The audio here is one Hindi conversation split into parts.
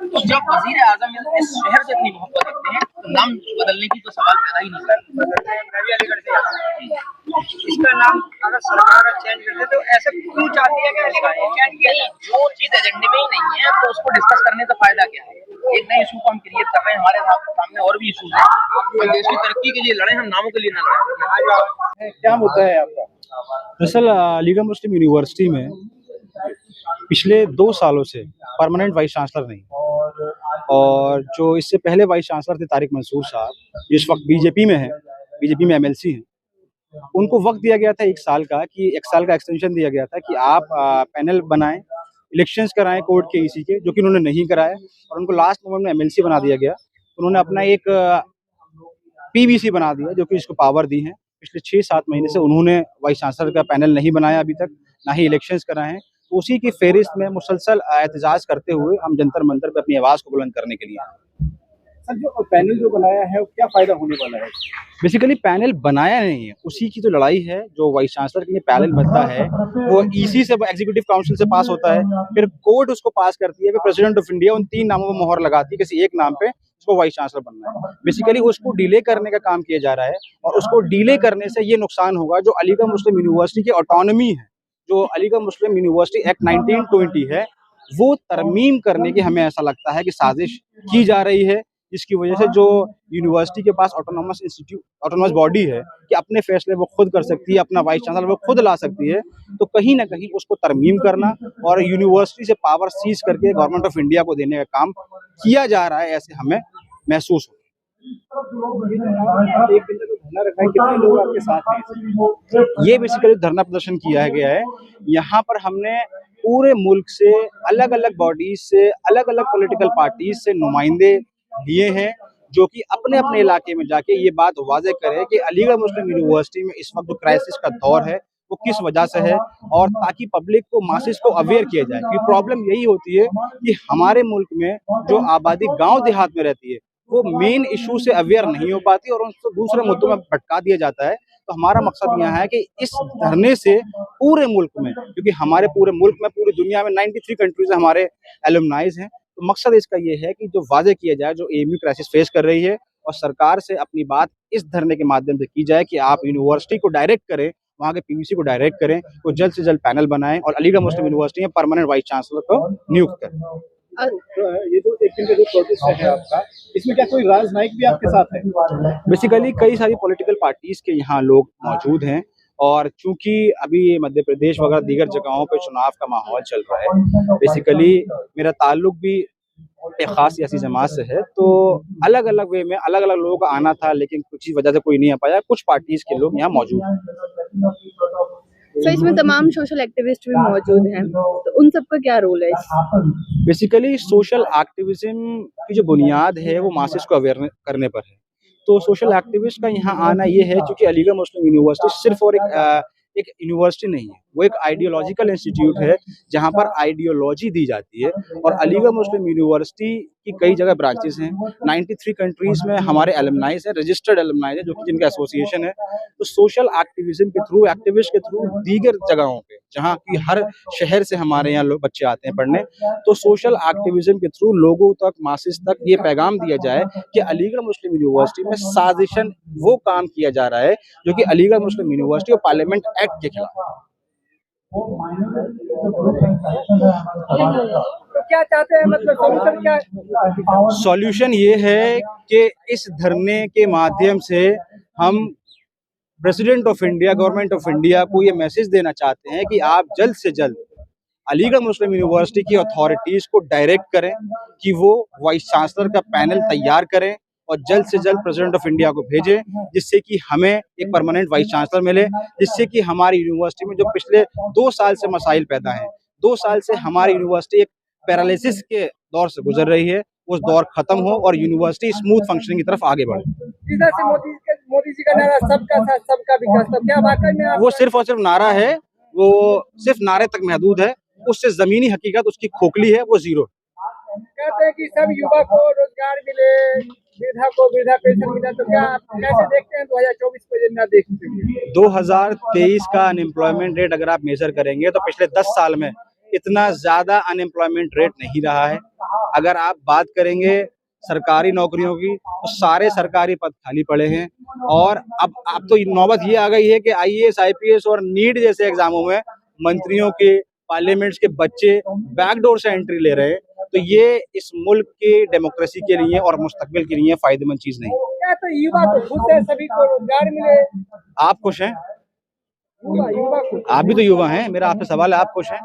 तो जब वजीर आजम इस शहर से इतनी मोहब्बत रखते हैं तो नाम बदलने की तो सवाल पैदा ही नहीं करता। मैं भी अलीगढ़ से आता हूँ। इसका नाम अगर सरकार चेंज कर दे तो ऐसा क्यों चाहती है कि अलीगढ़ को चेंज किया जाए? जो चीज एजेंडे में ही नहीं है तो उसको डिस्कस करने का फायदा क्या है। एक नए इशू को हम क्रिएट कर रहे हैं, हमारे सामने और भी इशूज हैं। हम देश की तरक्की के लिए लड़े, हम नामों के लिए ना लड़े। क्या मुद्दा है आपका? दरअसल अलीगढ़ मुस्लिम यूनिवर्सिटी में पिछले 2 सालों से परमानेंट वाइस चांसलर नहीं, और जो इससे पहले वाइस चांसलर थे तारिक मंसूर साहब, जो इस वक्त बीजेपी में हैं, बीजेपी में एमएलसी हैं, उनको वक्त दिया गया था 1 साल का, कि 1 साल का एक्सटेंशन दिया गया था कि आप पैनल बनाएं, इलेक्शंस कराएं कोर्ट के ईसी के, जो कि उन्होंने नहीं कराया और उनको लास्ट मोमेंट में एमएलसी बना दिया गया। उन्होंने अपना एक पीवीसी बना दिया, जो कि इसको पावर दी है। पिछले 6-7 महीने से उन्होंने वाइस चांसलर का पैनल नहीं बनाया अभी तक, ना ही इलेक्शंस कराए हैं। तो उसी की फेहरिस्त में मुसलसल एहतजाज करते हुए हम जंतर मंतर पे अपनी आवाज़ को बुलंद करने के लिए आए। सर, जो पैनल जो बनाया है वो क्या फायदा होने वाला है? बेसिकली पैनल बनाया नहीं है, उसी की तो लड़ाई है। जो वाइस चांसलर के लिए पैनल बनता है वो ईसी से, एग्जीक्यूटिव काउंसिल से पास होता है, फिर कोर्ट उसको पास करती है, फिर प्रेसिडेंट ऑफ इंडिया उन 3 नामों पर मोहर लगाती है किसी एक नाम पे उसको वाइस चांसलर बनना है। बेसिकली उसको डिले करने का काम किया जा रहा है, और उसको डिले करने से ये नुकसान होगा जो अलीगढ़ मुस्लिम यूनिवर्सिटी की ऑटोनॉमी है, जो अलीगढ़ मुस्लिम यूनिवर्सिटी एक्ट 1920 है, वो तरमीम करने की हमें ऐसा लगता है कि साजिश की जा रही है, जिसकी वजह से जो यूनिवर्सिटी के पास ऑटोनॉमस बॉडी है कि अपने फैसले वो खुद कर सकती है, अपना वाइस चांसलर वो खुद ला सकती है, तो कहीं ना कहीं उसको तरमीम करना और यूनिवर्सिटी से पावर सीज करके गवर्नमेंट ऑफ इंडिया को देने का काम किया जा रहा है, ऐसे हमें महसूस हो। एक दिन तक धरना रखा है, कितने लोग आपके साथ हैं? ये बेसिकली धरना प्रदर्शन किया गया है। यहाँ पर हमने पूरे मुल्क से अलग अलग बॉडीज से, अलग अलग पॉलिटिकल पार्टीज से नुमाइंदे लिए हैं, जो कि अपने अपने इलाके में जाके ये बात वाज़ेह करें कि अलीगढ़ मुस्लिम यूनिवर्सिटी में इस वक्त जो क्राइसिस का दौर है वो किस वजह से है, और ताकि पब्लिक को, मासेस को अवेयर किया जाए। क्योंकि प्रॉब्लम यही होती है कि हमारे मुल्क में जो आबादी गांव देहात में रहती है वो मेन इशू से अवेयर नहीं हो पाती और उनको दूसरे मुद्दों में भटका दिया जाता है। तो हमारा मकसद यह है कि इस धरने से पूरे मुल्क में, क्योंकि हमारे पूरे मुल्क में, पूरी दुनिया में 93 कंट्रीज हमारे एलुमनाइज हैं, तो मकसद इसका ये है कि जो वाज़ेह किया जाए जो एएमयू क्राइसिस फेस कर रही है, और सरकार से अपनी बात इस धरने के माध्यम से की जाए कि आप यूनिवर्सिटी को डायरेक्ट करें, वहाँ के पीवीसी को डायरेक्ट करें, तो जल्द से जल्द पैनल बनाएं और अलीगढ़ मुस्लिम यूनिवर्सिटी में परमानेंट वाइस चांसलर को नियुक्त करें। ये जो एक दिन का जो प्रोटेस्ट है आपका, इसमें क्या कोई राजनयिक भी आपके साथ है? बेसिकली कई सारी पॉलिटिकल पार्टीज के यहाँ लोग मौजूद हैं, और चूंकि अभी मध्य प्रदेश वगैरह दीगर जगहों पे चुनाव का माहौल चल रहा है, बेसिकली मेरा ताल्लुक भी एक खास सियासी जमात से है, तो अलग अलग वे में अलग अलग लोगों का आना था, लेकिन कुछ वजह से कोई नहीं आ पाया। कुछ पार्टीज के लोग यहाँ मौजूद हैं। सो इसमें तमाम सोशल एक्टिविस्ट भी मौजूद हैं, तो उन सबका क्या रोल है? बेसिकली सोशल एक्टिविज्म की जो बुनियाद है वो मासेस को अवेयर करने पर है। तो सोशल एक्टिविस्ट का यहाँ आना ये है, क्योंकि अलीगढ़ मुस्लिम यूनिवर्सिटी सिर्फ और एक यूनिवर्सिटी नहीं है, वो एक आइडियोलॉजिकल इंस्टीट्यूट है जहाँ पर आइडियोलॉजी दी जाती है। और अलीगढ़ मुस्लिम यूनिवर्सिटी की कई जगह ब्रांचेस हैं, 93 कंट्रीज में हमारे एलुमनाइज हैं, रजिस्टर्ड एलुमनाइज है, जो कि जिनका एसोसिएशन है। तो सोशल एक्टिविज्म के थ्रू, एक्टिविस्ट के थ्रू दीगर जगहों पे, जहाँ की हर शहर से हमारे यहाँ लोग, बच्चे आते हैं पढ़ने, तो सोशल एक्टिविज्म के थ्रू लोगों तक, मासेस तक ये पैगाम दिया जाए कि अलीगढ़ मुस्लिम यूनिवर्सिटी में साजिशन वो काम किया जा रहा है जो कि अलीगढ़ मुस्लिम यूनिवर्सिटी और पार्लियामेंट एक्ट के खिलाफ। तो क्या चाहते हैं, मतलब सॉल्यूशन क्या है? सॉल्यूशन ये है कि इस धरने के माध्यम से हम president of India, government of India को ये मैसेज देना चाहते हैं कि आप जल्द से जल्द अलीगढ़ मुस्लिम यूनिवर्सिटी की अथॉरिटीज को डायरेक्ट करें कि वो वाइस चांसलर का पैनल तैयार करें और जल्द से जल्द प्रेसिडेंट ऑफ इंडिया को भेजें, जिससे कि हमें एक परमानेंट वाइस चांसलर मिले, जिससे कि हमारी यूनिवर्सिटी में जो पिछले 2 साल से मसाइल पैदा हैं, 2 साल से हमारी यूनिवर्सिटी एक पैरालिसिस के दौर से गुजर रही है, उस दौर खत्म हो और यूनिवर्सिटी स्मूथ फंक्शनिंग की तरफ आगे बढ़े। मोदी जी का नारा सबका साथ सबका विकास, तो क्या वाकई में वो सिर्फ और सिर्फ नारा है, वो सिर्फ नारे तक महदूद है, उससे जमीनी हकीकत उसकी खोखली है, वो जीरो। कहते हैं कि सब युवा को रोजगार मिले, वृद्धा को वृद्धा पेंशन मिले, तो क्या कैसे देखते हैं 2024 को एजेंडा देखते हैं? 2023 का अनएम्प्लॉयमेंट रेट अगर आप मेजर करेंगे तो पिछले 10 साल में इतना ज्यादा अनएम्प्लॉयमेंट रेट नहीं रहा है। अगर आप बात करेंगे सरकारी नौकरियों की तो सारे सरकारी पद खाली पड़े हैं। और अब तो नौबत ये आ गई है कि IAS IPS और नीट जैसे एग्जामों में मंत्रियों के, पार्लियामेंट्स के बच्चे बैकडोर से एंट्री ले रहे हैं। तो ये इस मुल्क के डेमोक्रेसी के लिए और मुस्तकबिल के लिए फायदेमंद चीज नहीं है। क्या तो युवा तो खुश है, सभी को रोजगार मिले। आप खुश हैं? युवा खुश। आप भी तो युवा हैं, मेरा आपसे सवाल है, आप खुश हैं?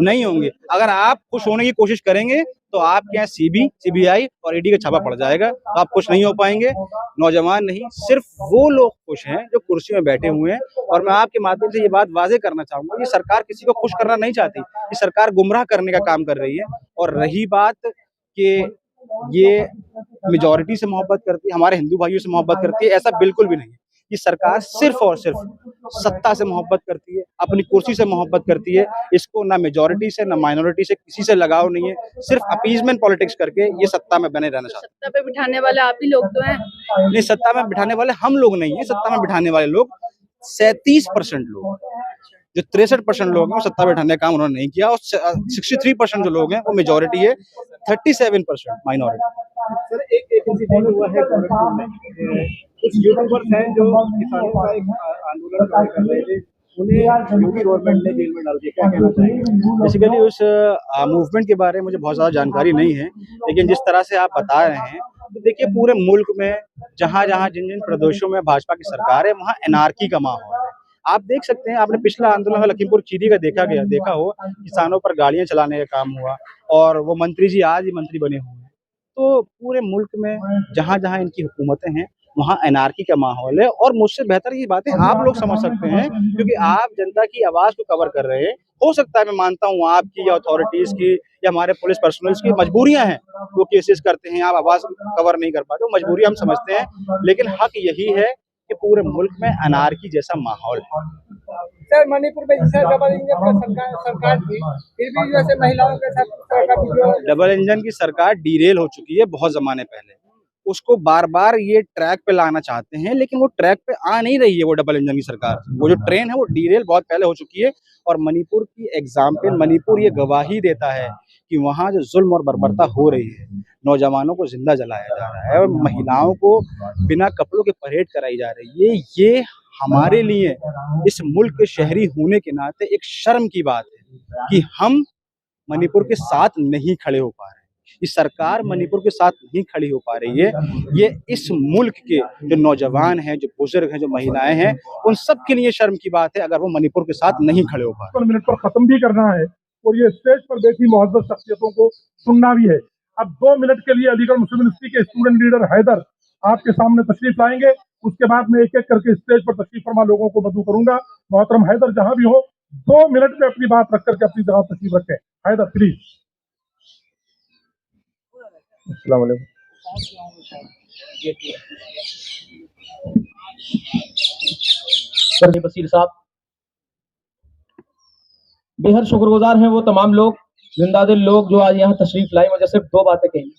नहीं होंगे। अगर आप खुश होने की कोशिश करेंगे तो आपके यहाँ CBI और ED का छापा पड़ जाएगा, तो आप खुश नहीं हो पाएंगे। नौजवान नहीं, सिर्फ वो लोग खुश हैं जो कुर्सी में बैठे हुए हैं। और मैं आपके माध्यम से ये बात वाजे करना चाहूंगा कि सरकार किसी को खुश करना नहीं चाहती, ये सरकार गुमराह करने का काम कर रही है। और रही बात कि ये मेजॉरिटी से मोहब्बत करती है, हमारे हिंदू भाइयों से मोहब्बत करती है, ऐसा बिल्कुल भी नहीं है। ये सरकार सिर्फ और सिर्फ सत्ता से मोहब्बत करती है, अपनी कुर्सी से मोहब्बत करती है। इसको ना मेजॉरिटी से ना माइनॉरिटी से किसी से लगाव नहीं है, सिर्फ अपीजमेंट पॉलिटिक्स करके ये सत्ता में बने रहना चाहते हैं। सत्ता पे बिठाने वाले आप ही लोग तो हैं। नहीं, सत्ता में बिठाने वाले हम लोग नहीं है, सत्ता में बिठाने वाले लोग 37% लोग, जो 63% लोग हैं वो सत्ता बिठाने का काम उन्होंने नहीं किया। और 63% जो लोग हैं वो मेजॉरिटी है, 37% माइनॉरिटी। सर एक इंसिडेंट हुआ है गोरखपुर में, कुछ यूट्यूबर्स हैं जो किसानों का एक आंदोलन कर रहे थे, उन्हें यूपी गवर्नमेंट ने जेल में डाल दिया, क्या कहना चाहिए? बेसिकली उस मूवमेंट के बारे में मुझे बहुत ज़्यादा जानकारी नहीं है, लेकिन जिस तरह से आप बता रहे हैं तो देखिए पूरे मुल्क में जहाँ जहाँ जिन जिन प्रदेशों में भाजपा की सरकार है वहाँ एनार्की का माहौल है। आप देख सकते हैं, आपने पिछला आंदोलन लखीमपुर खीरी का देखा हो, किसानों पर गाड़ियां चलाने का काम हुआ और वो मंत्री जी आज ही मंत्री बने हुए हैं। तो पूरे मुल्क में जहाँ जहाँ इनकी हुकूमतें हैं वहाँ एनार्की का माहौल है। और मुझसे बेहतर ये बातें आप लोग समझ सकते हैं, क्योंकि आप जनता की आवाज को कवर कर रहे हैं। हो सकता है, मैं मानता हूँ आपकी या अथॉरिटीज की या हमारे पुलिस पर्सनल्स की मजबूरियां हैं, वो केसेस करते हैं, आप आवाज कवर नहीं कर पाते, वो मजबूरी हम समझते हैं। लेकिन हक यही है कि पूरे मुल्क में अनारकी जैसा माहौल है। सर मणिपुर में जैसे डबल इंजन का सरकार थी, फिर भी जैसे महिलाओं के साथ डबल इंजन की सरकार डीरेल हो चुकी है बहुत जमाने पहले। उसको बार बार ये ट्रैक पे लाना चाहते हैं, लेकिन वो ट्रैक पे आ नहीं रही है। वो डबल इंजन की सरकार, वो जो ट्रेन है वो डीरेल बहुत पहले हो चुकी है। और मणिपुर की एग्जाम्पल, मणिपुर ये गवाही देता है कि वहाँ जो जुल्म और बर्बरता हो रही है, नौजवानों को जिंदा जलाया जा रहा है और महिलाओं को बिना कपड़ों के परेड कराई जा रही है, ये हमारे लिए इस मुल्क के शहरी होने के नाते एक शर्म की बात है कि हम मणिपुर के साथ नहीं खड़े हो पा रहे हैं। ये सरकार मणिपुर के साथ नहीं खड़ी हो पा रही है। ये इस मुल्क के जो नौजवान हैं, जो बुजुर्ग हैं, जो महिलाएं हैं, उन सब के लिए शर्म की बात है अगर वो मणिपुर के साथ नहीं खड़े हो पा रहे। मिनट पर खत्म भी करना है और ये स्टेज पर बैठी मुअज़्ज़ज़ शख्सियतों को सुनना भी है। अब 2 मिनट के लिए अलीगढ़ मुस्लिम यूनिवर्सिटी के स्टूडेंट लीडर हैदर आपके सामने तशरीफ लाएंगे। उसके बाद में एक एक करके स्टेज पर तशरीफ फरमा लोगों को मदऊ करूंगा। मोहतरम हैदर जहां भी हो, 2 मिनट में अपनी बात रख करके अपनी जगह तशरीफ रखें। हैदर प्लीज। अस्सलाम वालेकुम। सर बसीर साहब बेहद शुक्रगुजार हैं वो तमाम लोग, जिंदादिल लोग जो आज यहाँ तशरीफ लाए। मुझे सिर्फ 2 बातें कही।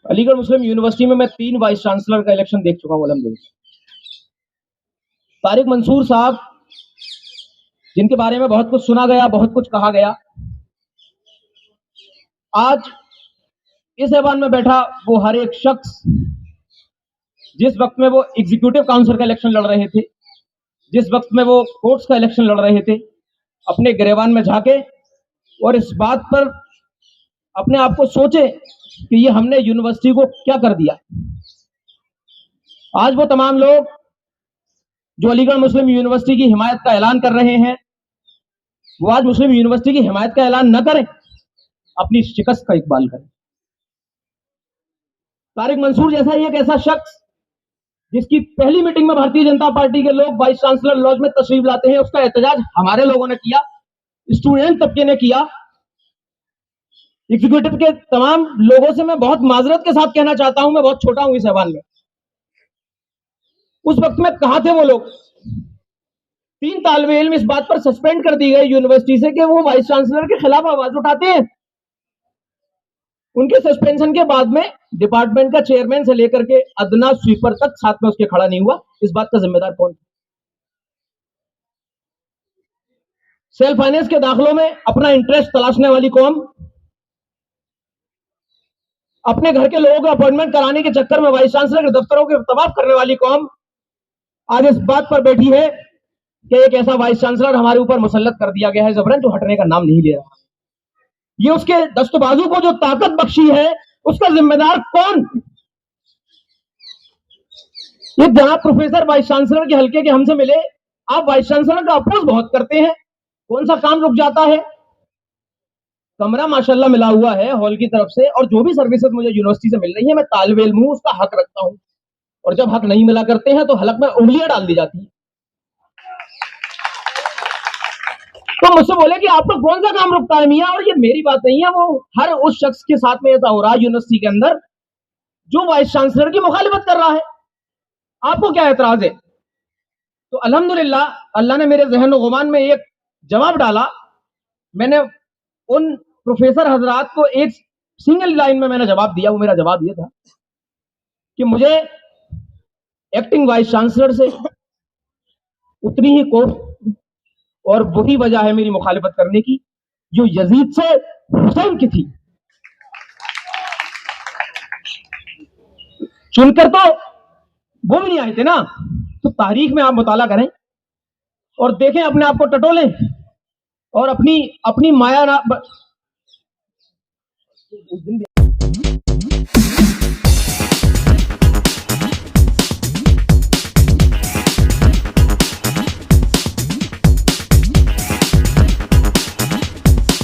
अलीगढ़ मुस्लिम यूनिवर्सिटी में मैं 3 वाइस चांसलर का इलेक्शन देख चुका हूँ अल्हम्दुलिल्लाह। तारिक मंसूर साहब, जिनके बारे में बहुत कुछ सुना गया, बहुत कुछ कहा गया, आज इस ऐवान में बैठा वो हर एक शख्स, जिस वक्त में वो एग्जीक्यूटिव काउंसिल का इलेक्शन लड़ रहे थे, जिस वक्त में वो कोर्ट्स का इलेक्शन लड़ रहे थे, अपने गिरेबान में झांके और इस बात पर अपने आप को सोचे कि ये हमने यूनिवर्सिटी को क्या कर दिया। आज वो तमाम लोग जो अलीगढ़ मुस्लिम यूनिवर्सिटी की हिमायत का ऐलान कर रहे हैं, वो आज मुस्लिम यूनिवर्सिटी की हिमायत का ऐलान न करें, अपनी शिकस्त का इकबाल करें। तारिक मंसूर जैसा ही एक ऐसा शख्स जिसकी पहली मीटिंग में भारतीय जनता पार्टी के लोग वाइस चांसलर लॉज में तशरीफ लाते हैं, उसका एहतजाज हमारे लोगों ने किया, स्टूडेंट तबके ने किया। एग्जीक्यूटिव के तमाम लोगों से मैं बहुत माजरत के साथ कहना चाहता हूं, मैं बहुत छोटा हूं इस ऐवान में। उस वक्त में कहां थे वो लोग? 3 तालिबे इल्म इस बात पर सस्पेंड कर दी गई यूनिवर्सिटी से कि वो वाइस चांसलर के खिलाफ आवाज उठाते हैं। उनके सस्पेंशन के बाद में डिपार्टमेंट का चेयरमैन से लेकर के अदना स्वीपर तक साथ में उसके खड़ा नहीं हुआ। इस बात का जिम्मेदार कौन? सेल्फ फाइनेंस के दाखिलों में अपना इंटरेस्ट तलाशने वाली कौम, अपने घर के लोगों को अपॉइंटमेंट कराने के चक्कर में वाइस चांसलर के दफ्तरों के तबाह करने वाली कौम आज इस बात पर बैठी है कि एक ऐसा वाइस चांसलर हमारे ऊपर मुसल्लत कर दिया गया है जबरन, जो हटने का नाम नहीं ले रहा। ये उसके दस्तबाजू को जो ताकत बख्शी है, उसका जिम्मेदार कौन? ये जनाब प्रोफेसर वाइस चांसलर के हल्के के हमसे मिले, आप वाइस चांसलर का अपोज बहुत करते हैं, कौन सा काम रुक जाता है? कमरा माशाल्लाह मिला हुआ है हॉल की तरफ से, और जो भी सर्विसेज मुझे यूनिवर्सिटी से मिल रही है, मैं तालिब इल्म हूं, उसका हक रखता हूं, और जब हक नहीं मिला करते हैं तो हलक में उंगलियां डाल दी जाती है। तो मुझसे बोले कि आपका कौन सा काम रुकता है मियां, और ये मेरी बात नहीं है, वो हर उस शख्स के साथ में ऐसा हो रहा है यूनिवर्सिटी के अंदर जो वाइस चांसलर की मुखालिफत कर रहा है। आपको क्या एतराज है? तो अल्हम्दुलिल्लाह अल्लाह ने मेरे ज़हन गुमान में एक जवाब डाला। मैंने उन प्रोफेसर हजरात को एक सिंगल लाइन में मैंने जवाब दिया। वो मेरा जवाब ये था कि मुझे एक्टिंग वाइस चांसलर से उतनी ही कोफ और वही वजह है मेरी मुखालिफत करने की जो यजीद से हुसैन की थी। चुनकर तो वो भी नहीं आए थे ना। तो तारीख में आप मुताला करें और देखें, अपने आप को टटोलें और अपनी माया ना